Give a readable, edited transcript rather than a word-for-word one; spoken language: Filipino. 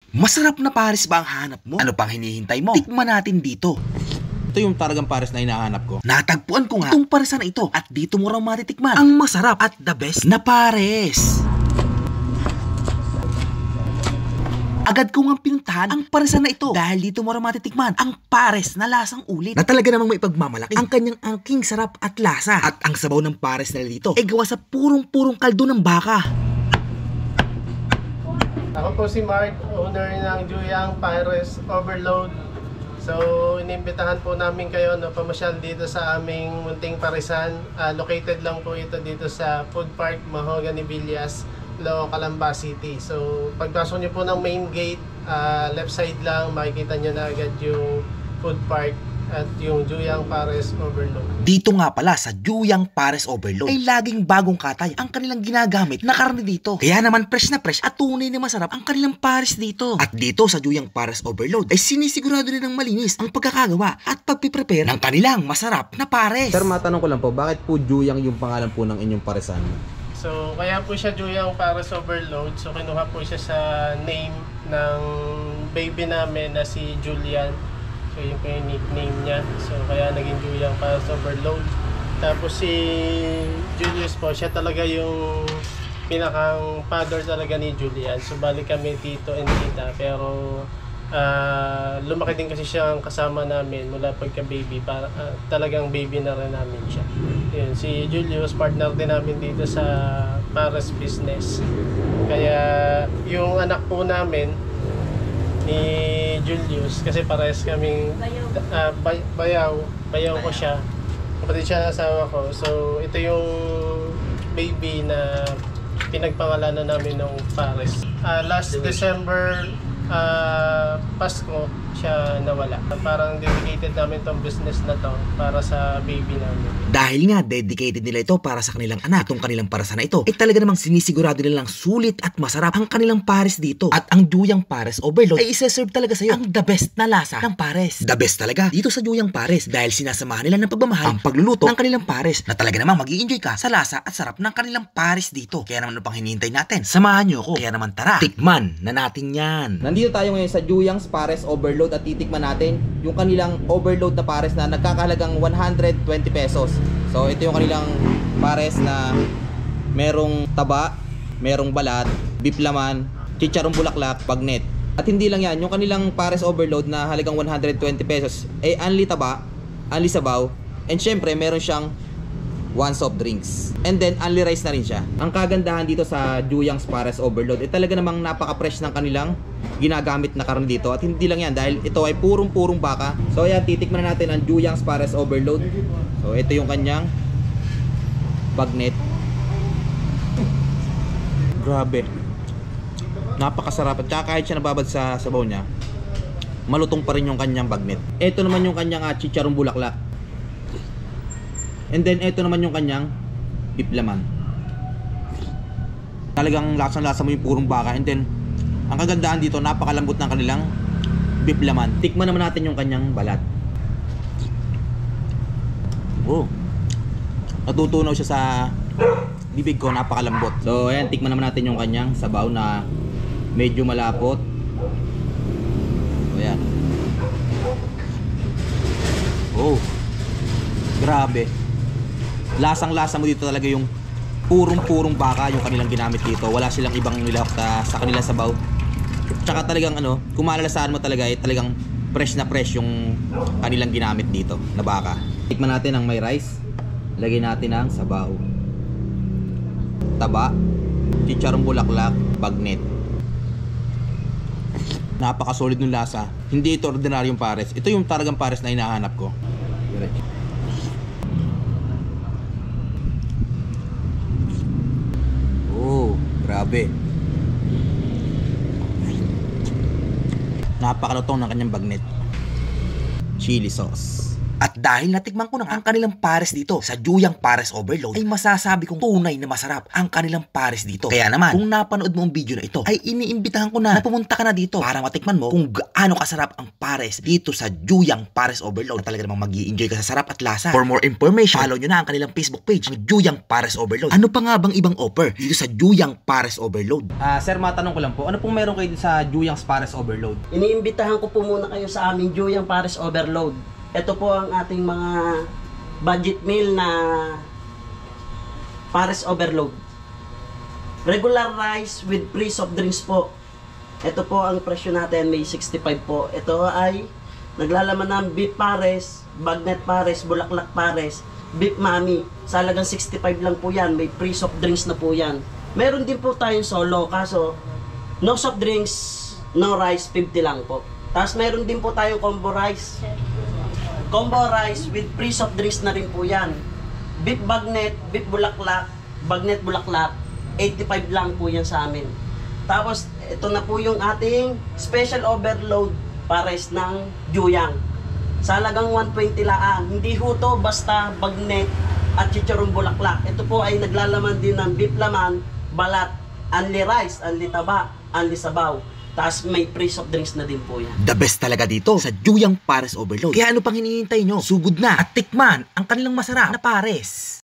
Masarap na pares ba ang hanap mo? Ano pang hinihintay mo? Tikman natin dito. Ito yung talagang pares na hinahanap ko. Natagpuan ko nga itong paresan na ito at dito mo raw matitikman ang masarap at the best na pares. Agad ko nga pinuntahan ang paresan na ito dahil dito mo raw matitikman ang pares na lasang ulit na talaga namang maipagmamalaki ang kanyang angking sarap at lasa. At ang sabaw ng pares nila dito ay gawa sa purong kaldo ng baka. Ako po si Mark, owner ng Juyang Pares Overload. So, inimbitahan po namin kayo na pamasyal dito sa aming munting paresan. Located lang po ito dito sa Food Park Mahogany Villas, Calamba City. So, pagpasok nyo po ng main gate, left side lang, makikita nyo na agad yung Food Park at yung Juyang Pares Overload. Dito nga pala sa Juyang Pares Overload ay laging bagong katay ang kanilang ginagamit na karne dito. Kaya naman fresh na fresh at tunay na masarap ang kanilang pares dito. At dito sa Juyang Pares Overload ay sinisigurado rin ng malinis ang pagkakagawa at pagpiprepare ng kanilang masarap na pares. Sir, matanong ko lang po, bakit po Juyang yung pangalan po ng inyong paresan? So, kaya po siya Juyang Pares Overload. So, kinuha po siya sa name ng baby namin na si Julian. So, yun po yung nickname niya. So, kaya naging Juyang Pares Overload. Tapos si Julius po, siya talaga yung pinakang father talaga ni Julian. So, balik kami tito and tita. Pero, lumaki din kasi siyang kasama namin mula pagka-baby. Talagang baby na rin namin siya. Yun, si Julius, partner din namin dito sa Pares Business. Kaya, yung anak po namin, ni Julius, kasi parehas kaming bayaw ko siya, kapatid siya ng asawa ko. So ito yung baby na pinagpangalanan namin ng Pares. Last December, Pasko siya nawala. Parang dedicated namin tong business na to para sa baby namin. Dahil nga dedicated nila ito para sa kanilang anak, itong kanilang paresan na ito ay talaga namang sinisigurado nilang sulit at masarap ang kanilang pares dito. At ang Juyang Pares Overload ay isa-serve talaga sa iyo ang the best na lasa ng pares. The best talaga dito sa Juyang Pares dahil sinasamahan nila ng pagmamahal ang pagluluto ng kanilang pares na talaga namang mag-i-enjoy ka sa lasa at sarap ng kanilang pares dito. Kaya naman ano pang hinihintay natin? Samahan niyo ako. Kaya naman tara, tikman na natin yan. Nandito tayo ngayon sa Juyang Pares Overload at titikman natin yung kanilang overload na pares na nagkakahalagang 120 pesos. So ito yung kanilang pares na merong taba, merong balat, beef laman, chicharong bulaklak, bagnet. At hindi lang yan, yung kanilang pares overload na halagang 120 pesos ay only taba, only sabaw, and syempre meron siyang one soft drinks. And then only rice na rin siya. Ang kagandahan dito sa Juyang Pares Overload ay talaga namang napaka-fresh ng kanilang ginagamit na karne dito. At hindi lang yan dahil ito ay purong baka. So ayan, titikman na natin ang Juyang Pares Overload. So ito yung kanyang bagnet. Grabe, napakasarap. At saka kahit siya nababad sa sabaw niya, malutong pa rin yung kanyang bagnet. Ito naman yung kanyang chicharong bulaklak. And then ito naman yung kanyang beef laman. Talagang lasang-lasa mo yung purong baka. And then ang kagandahan dito, napakalambot ng kanilang beef laman. Tikman naman natin yung kanyang balat. Oh, natutunaw siya sa bibig ko, napakalambot. So ayan, tikman naman natin yung kanyang sabaw na medyo malapot. So ayan. Oh, grabe. Lasang-lasa mo dito talaga yung purong baka yung kanilang ginamit dito. Wala silang ibang nilahok sa kanilang sabaw. Tsaka talagang kung malalasahan mo talaga ay talagang fresh na fresh yung kanilang ginamit dito na baka. Tikman natin ang may rice. Lagyan natin ang sabaw, taba, chicharong bulaklak, bagnet. Napaka-solid ng lasa. Hindi ito ordinaryong pares. Ito yung talagang pares na hinahanap ko. Grabe. Napakalutong ng kanyang bagnet. Chili sauce. At dahil natikman ko na ang kanilang pares dito sa Juyang Pares Overload, ay masasabi kong tunay na masarap ang kanilang pares dito. Kaya naman, kung napanood mo ang video na ito, ay iniimbitahan ko na pumunta ka na dito para matikman mo kung gaano kasarap ang pares dito sa Juyang Pares Overload. Talaga namang mag-i-enjoy ka sa sarap at lasa. For more information, follow nyo na ang kanilang Facebook page, ang Juyang Pares Overload. Ano pa nga bang ibang offer dito sa Juyang Pares Overload? Sir, matanong ko lang po, ano pong meron kayo dito sa Juyang Pares Overload? Iniimbitahan ko po muna kayo sa aming Juyang Pares Overload. Ito po ang ating mga budget meal na Pares Overload. Regular rice with free soft drinks po. Ito po ang presyo natin, may 65 po. Ito ay naglalaman ng beef pares, bagnet pares, bulaklak pares, beef mami. Sa halagang 65 lang po yan, may free soft drinks na po yan. Meron din po tayong solo, kaso no soft drinks, no rice, 50 lang po. Tapos meron din po tayong combo rice. Combo rice with free soft drinks na rin po yan. Beef bagnet, beef bulaklak, bagnet bulaklak, 85 lang po yan sa amin. Tapos ito na po yung ating special overload pares ng Juyang. Sa halagang 120 lang. Hindi ho to basta bagnet at chicharong bulaklak. Ito po ay naglalaman din ng beef laman, balat, only rice, only taba, only sabaw. Tapos may free soft drinks na din po yan. The best talaga dito sa Juyang Pares Overload. Kaya ano pang hinihintay nyo? Sugod na at tikman ang kanilang masarap na pares.